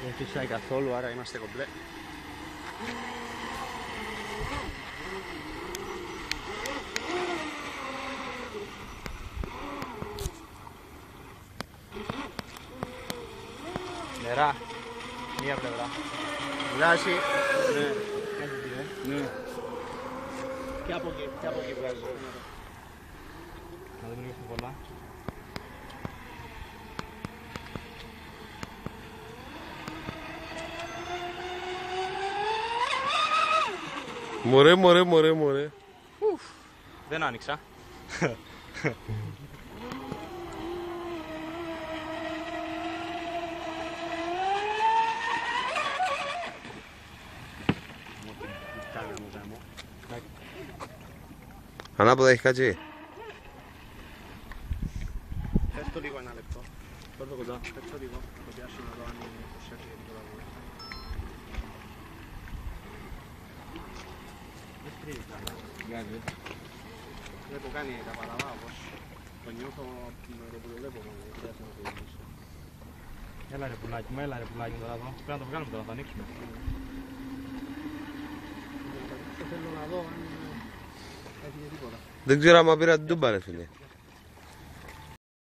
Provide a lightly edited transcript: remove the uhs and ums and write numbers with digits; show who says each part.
Speaker 1: Δεν φυσάει καθόλου, άρα είμαστε κομπλέ. Νερά, μία πλευρά. Βγάζει. Ναι. Ναι. Και από εκεί βγάζει. Να δούμε λίγο στην πολλά.
Speaker 2: Μωρέ.
Speaker 1: Δεν άνοιξα.
Speaker 2: Ανάποδα έχει κάτσει.
Speaker 1: Πες το λίγο ένα λεπτό. Πες το κοντά. Πες το λίγο. Το πιάσω να δω αν προσέχει γιατί το λάβω. Δεν στρίβει καλά. Βγάζει. Δεν το κάνει καταλαβαίνω πως. Το νιώθω με το που το βλέπω μόνο. Δεν χρειάζεται να το δεις. Έλα ρε πουλάκι μου, τώρα εδώ. Πρέπει να το βγάλουμε τώρα, να το ανοίξουμε. Θέλω να δω αν...
Speaker 2: Δεν ξέρω άμα πήρα την τούμπα ρε φίλε.